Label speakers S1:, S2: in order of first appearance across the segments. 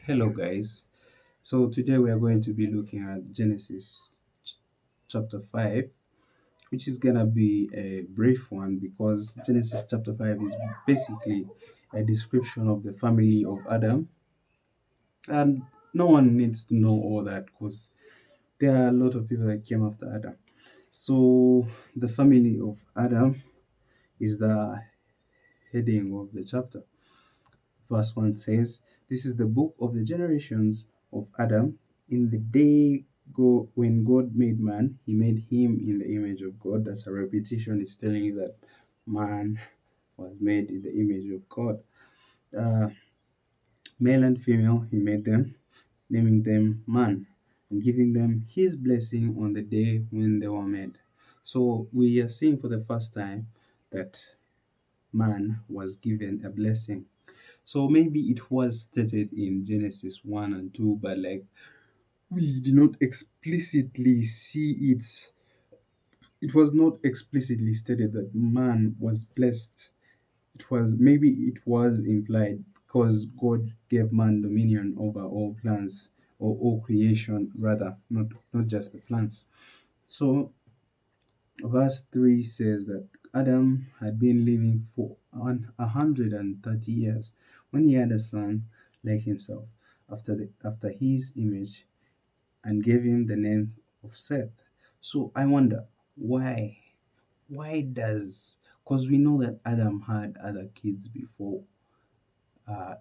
S1: Hello, guys. So, today we are going to be looking at Genesis chapter 5, which is going to be a brief one because Genesis chapter 5 is basically a description of the family of Adam. And no one needs to know all that because there are a lot of people that came after Adam. So, the family of Adam is the heading of the chapter. Verse 1 says, "This is the book of the generations of Adam. In the day when God made man, he made him in the image of God." That's a repetition. It's telling you that man was made in the image of God. Uh, Male and female, he made them, naming them man and giving them his blessing on the day when they were made. So we are seeing for the first time that man was given a blessing. So maybe it was stated in Genesis 1 and 2, but like we did not explicitly see it. It was not explicitly stated that man was blessed. It was implied because God gave man dominion over all plants or all creation, rather, not just the plants. So verse 3 says that Adam had been living for 130 years when he had a son like himself, after his image, and gave him the name of Seth. So I wonder why. Why does, because we know that Adam had other kids before uh,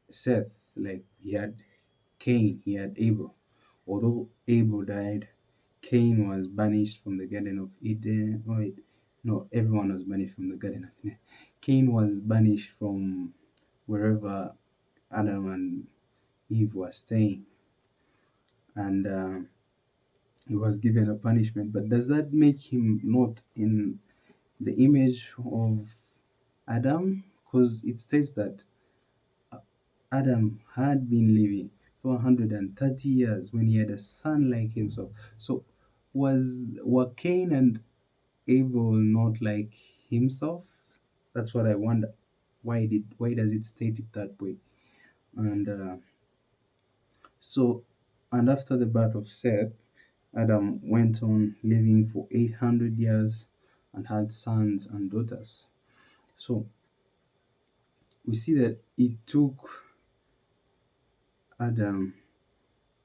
S1: Seth, like he had Cain, he had Abel. Although Abel died, Cain was banished from the Garden of Eden. Oh, wait, no, everyone was banished from the Garden of Eden. Cain was banished from wherever Adam and Eve were staying, and he was given a punishment. But does that make him not in the image of Adam? Because it states that Adam had been living for 130 years when he had a son like himself. So were Cain and Abel not like himself? That's what I wonder. Why does it state it that way? And so and after the birth of Seth, Adam went on living for 800 years and had sons and daughters. So we see that it took Adam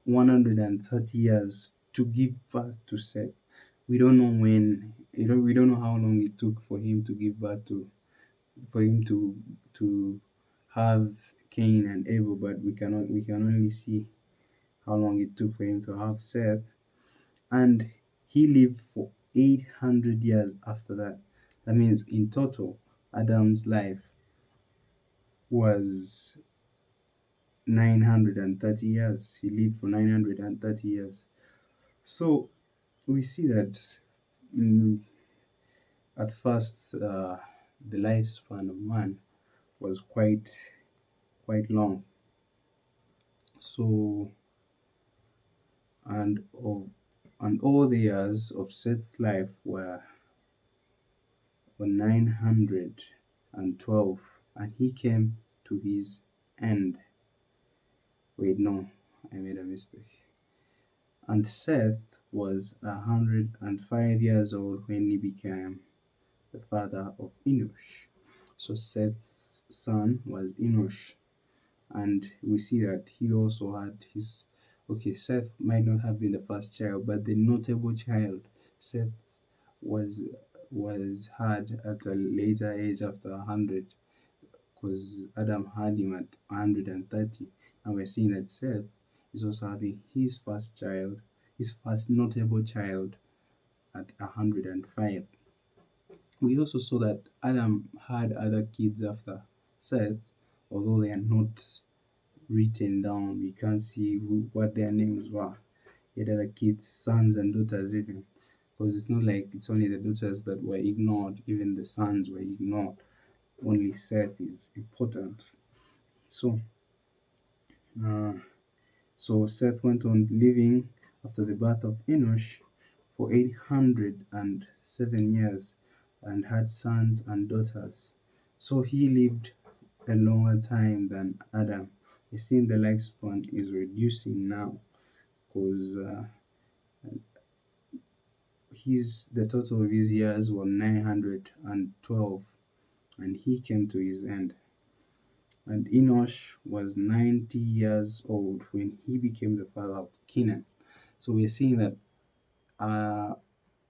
S1: 130 years to give birth to Seth. We don't know when, we don't know how long it took for him to give birth to, for him to have Cain and Abel, but we can only see how long it took for him to have Seth. And he lived for 800 years after that. That means in total, Adam's life was 930 years. He lived for 930 years. So we see that mm, at first the lifespan of man was quite long. So and of and all the years of Seth's life were 912, and he came to his end. Wait, no, I made a mistake. And Seth was 105 years old when he became the father of Enosh. So Seth's son was Enosh, and we see that he also had his. Okay, Seth might not have been the first child, but the notable child Seth was had at a later age after 100, because Adam had him at 130, and we're seeing that Seth is also having his first child, his first notable child, at 105. We also saw that Adam had other kids after Seth, although they are not written down. We can't see what their names were. He had other kids, sons and daughters even, because it's not like it's only the daughters that were ignored, even the sons were ignored. Only Seth is important. So, uh, so Seth went on living after the birth of Enosh for 807 years and had sons and daughters. So he lived a longer time than Adam, We're seeing the lifespan is reducing now because the total of his years were 912, and he came to his end. And Enosh was 90 years old when he became the father of Canaan. So we're seeing that uh,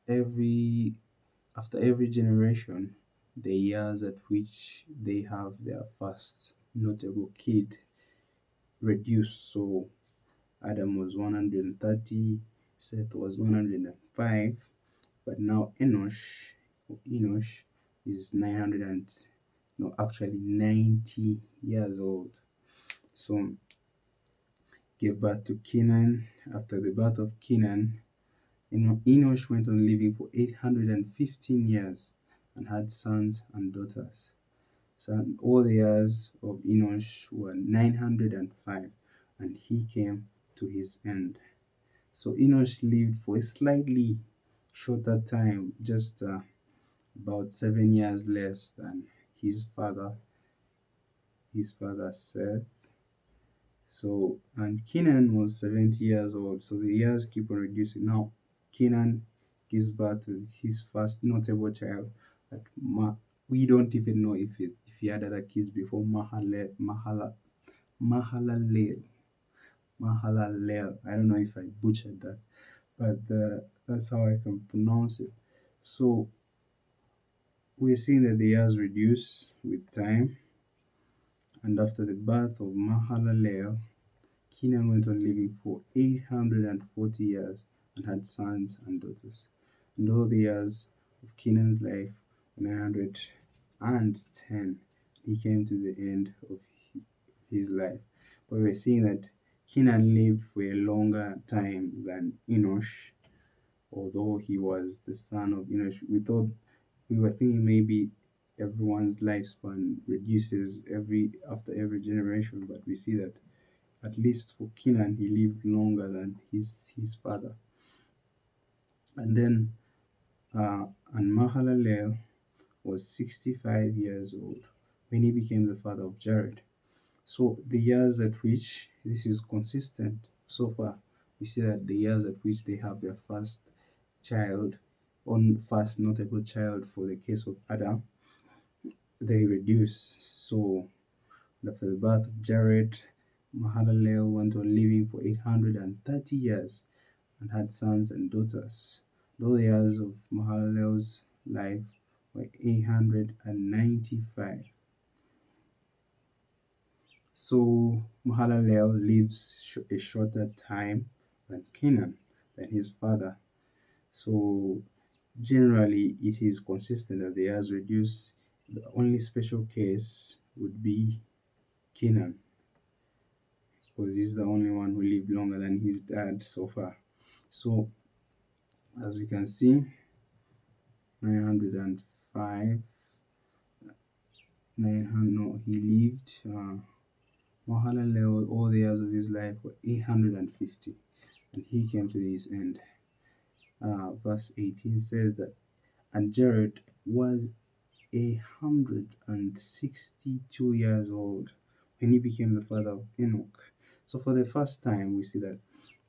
S1: every after every generation, the years at which they have their first notable kid reduce. So Adam was 130, Seth was 105, but now Enosh is 900 and no, actually 90 years old. So gave birth to Canaan. After the birth of Canaan, Enosh went on living for 815 years and had sons and daughters. So all the years of Enosh were 905, and he came to his end. So Enosh lived for a slightly shorter time, just about 7 years less than his father, Seth. So and Kenan was 70 years old. So the years keep on reducing. Now Kenan gives birth to his first notable child. At we don't even know if he had other kids before Mahalalel. Mahalalel. I don't know if I butchered that, but that's how I can pronounce it. So we're seeing that the years reduce with time, and after the birth of Mahalalel, Kenan went on living for 840 years and had sons and daughters. And all the years of Kenan's life were 910. He came to the end of his life. But we're seeing that Kenan lived for a longer time than Enosh, although he was the son of Enosh. We were thinking maybe everyone's lifespan reduces after every generation, but we see that at least for Kenan, he lived longer than his father. And then, and Mahalalel was 65 years old when he became the father of Jared. So the years at which this is consistent so far, we see that the years at which they have their first child, on first notable child for the case of Adam, they reduce. So after the birth of Jared, Mahalalel went on living for 830 years and had sons and daughters. Though the years of Mahalalel's life were 895. So Mahalalel lives a shorter time than Canaan, than his father. So generally, it is consistent that the years reduce. The only special case would be Canaan, because he's the only one who lived longer than his dad so far. So as we can see, 905, 900, no, he lived, Mahalalel, all the years of his life were 850, and he came to his end. Verse 18 says that, and Jared was 162 years old when he became the father of Enoch. So for the first time, we see that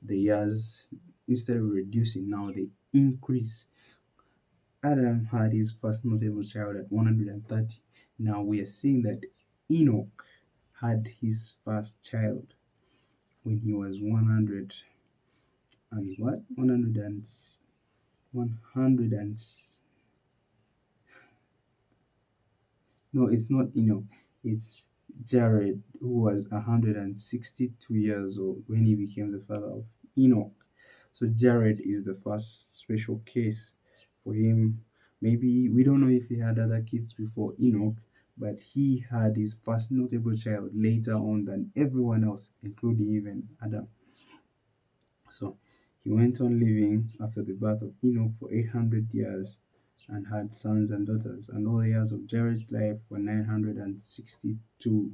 S1: the years, instead of reducing, now they increase. Adam had his first notable child at 130. Now we are seeing that Enoch had his first child when he was 100 and what? 100 and no, it's not Enoch. It's Jared, who was 162 years old when he became the father of Enoch. So Jared is the first special case for him. Maybe we don't know if he had other kids before Enoch, but he had his first notable child later on than everyone else, including even Adam. So he went on living after the birth of Enoch for 800 years and had sons and daughters, and all the years of Jared's life were 962.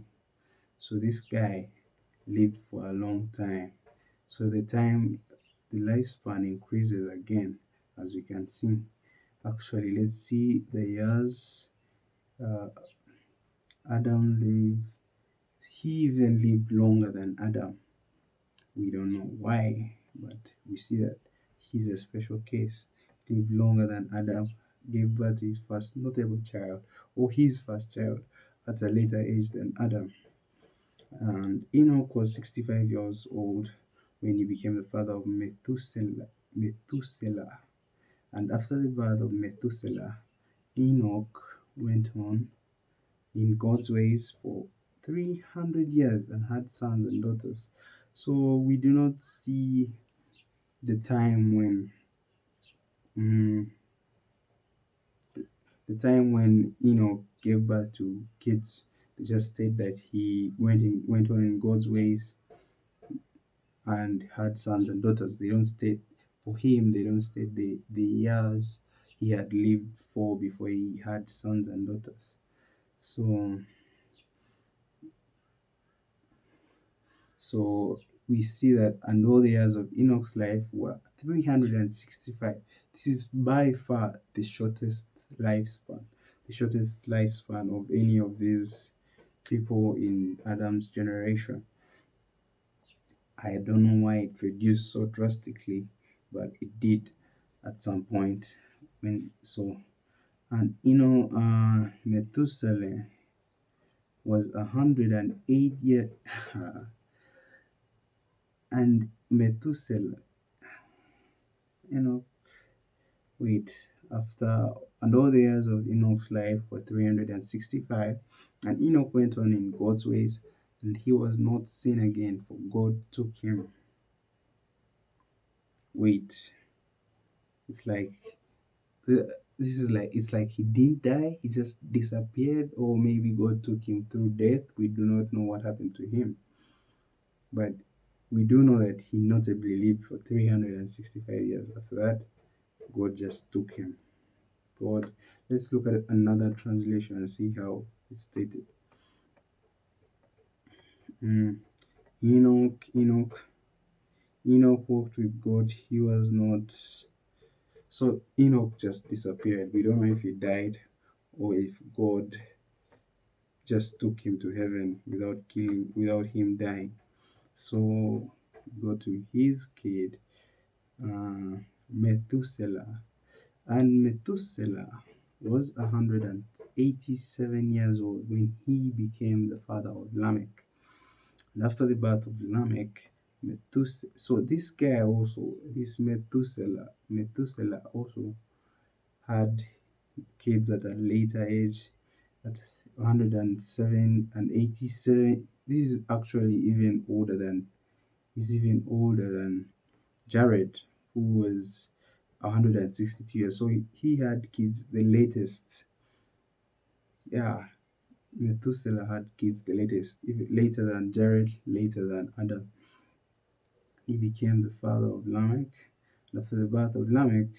S1: So this guy lived for a long time. So the lifespan increases again, as we can see. Actually, let's see the years uh, Adam lived. He even lived longer than Adam. We don't know why, but we see that he's a special case. He lived longer than Adam, gave birth to his first notable child, or his first child, at a later age than Adam. And Enoch was 65 years old when he became the father of Methuselah. And after the birth of Methuselah, Enoch went on in God's ways for 300 years and had sons and daughters. So we do not see the time when mm, Enoch gave birth to kids. They just state that he went on in God's ways and had sons and daughters. They don't state for him. They don't state the years he had lived for before he had sons and daughters. So So we see that, and all the years of Enoch's life were 365. This is by far the shortest lifespan of any of these people in Adam's generation. I don't know why it reduced so drastically, but it did at some point. When so, and Methuselah was 108 years, and Methuselah, you know, Wait, after and all the years of Enoch's life were 365, and Enoch went on in God's ways, and he was not seen again, for God took him. Wait, it's like this is like it's like he didn't die, he just disappeared, or maybe God took him through death. We do not know what happened to him, but we do know that he notably lived for 365 years. After that, God just took him. God. Let's look at another translation and see how it's stated. Mm. Enoch walked with God. He was not. So Enoch just disappeared. We don't know if he died or if God just took him to heaven without him dying. So go to his kid, uh, Methuselah. And Methuselah was 187 years old when he became the father of Lamech. And after the birth of Lamech, so this guy also, this Methuselah also had kids at a later age at 107 and 87. This is actually even older than Jared, who was 162 years. So he had kids the latest. Yeah, Methuselah had kids the latest, even later than Jared, later than Adam. He became the father of Lamech. And after the birth of Lamech,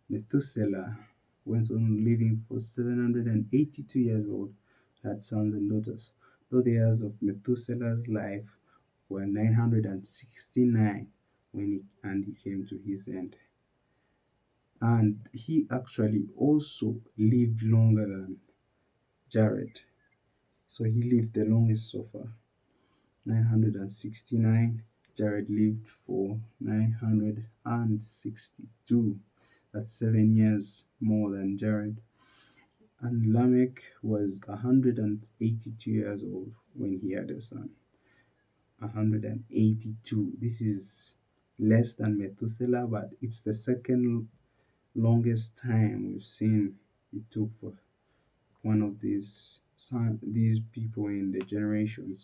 S1: Methuselah went on living for 782 years old, had sons and daughters. Though the years of Methuselah's life were 969 he came to his end. And he actually also lived longer than Jared. So he lived the longest so far, 969. Jared lived for 962. That's 7 years more than Jared. And Lamech was 182 years old when he had a son. 182. This is less than Methuselah, but it's the second longest time we've seen it took for one of these people in the generation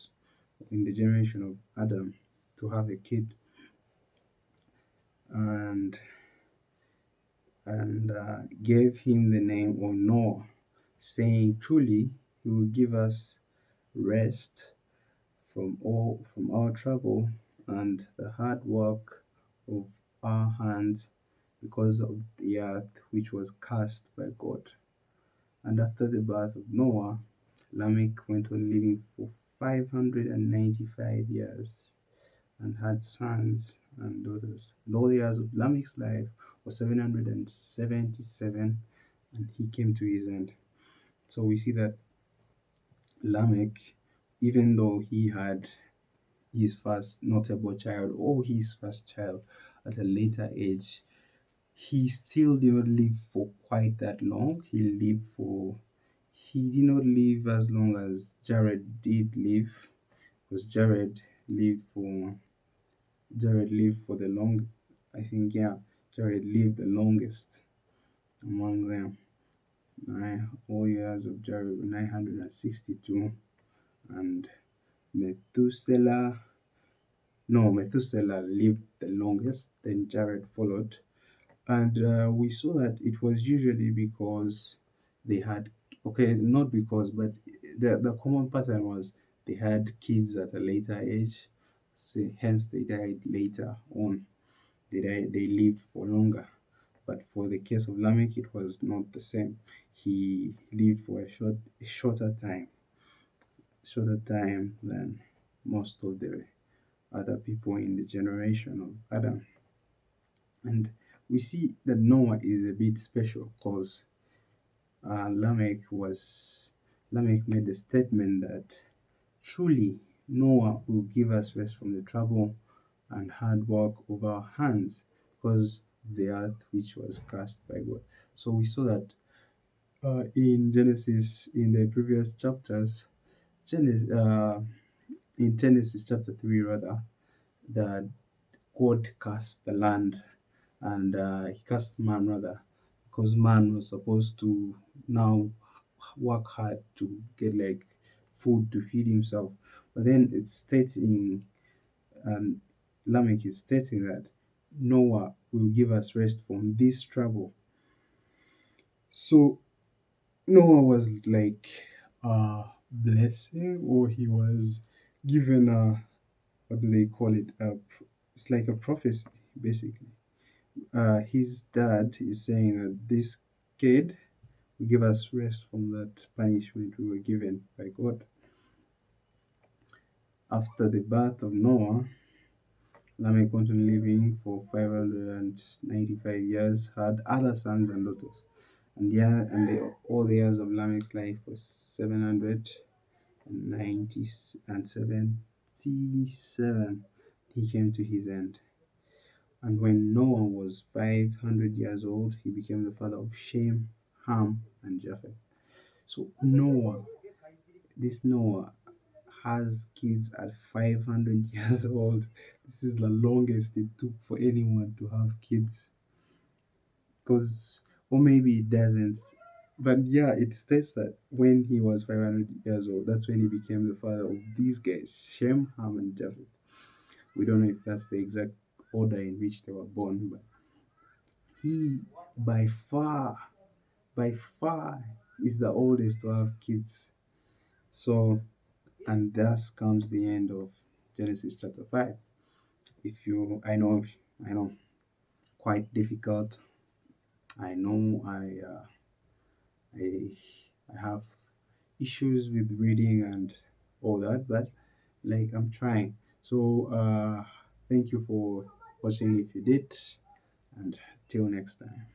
S1: of Adam, to have a kid. And gave him the name of Noah, saying, "Truly, he will give us rest from our trouble and the hard work of our hands, because of the earth which was cast by God." And after the birth of Noah, Lamech went on living for 595 years and had sons and daughters. And all the years of Lamech's life was 777, and he came to his end. So we see that Lamech, even though he had his first notable child or his first child at a later age, he still did not live for quite that long. He did not live as long as Jared did live, because Jared lived for the long, I think, yeah, Jared lived the longest among them. All years of Jared were 962, and Methuselah, no, Methuselah lived the longest, then Jared followed. And we saw that it was usually because they had, okay, not because, but the common pattern was they had kids at a later age, so hence they died later on. They lived for longer. But for the case of Lamech, it was not the same. He lived for a shorter time than most of the other people in the generation of Adam. And we see that Noah is a bit special because uh, Lamech was Lamech made the statement that truly Noah will give us rest from the trouble and hard work of our hands, because the earth which was cast by God. So we saw that in Genesis, in the previous chapters, Genesis, in Genesis chapter 3 rather, that God cast the land, and he cast man rather, because man was supposed to now work hard to get like food to feed himself. But then it's stating, and Lamech is stating that Noah will give us rest from this trouble. So Noah was like a blessing, or he was given a, what do they call it? It's like a prophecy, basically. His dad is saying that this kid will give us rest from that punishment we were given by God. After the birth of Noah, Lamech continued living for 595 years, had other sons and daughters. All the years of Lamech's life was 790 and 77. He came to his end. And when Noah was 500 years old, he became the father of Shem, Ham, and Japheth. So this Noah has kids at 500 years old. This is the longest it took for anyone to have kids. Because, or maybe it doesn't. But yeah, it states that when he was 500 years old, that's when he became the father of these guys, Shem, Ham, and Japheth. We don't know if that's the exact order in which they were born, but he, by far, by far, is the oldest to have kids. So, and thus comes the end of Genesis chapter 5. If you, I know, quite difficult. I know I, I have issues with reading and all that, but like I'm trying. So, thank you for watching if you did, and till next time.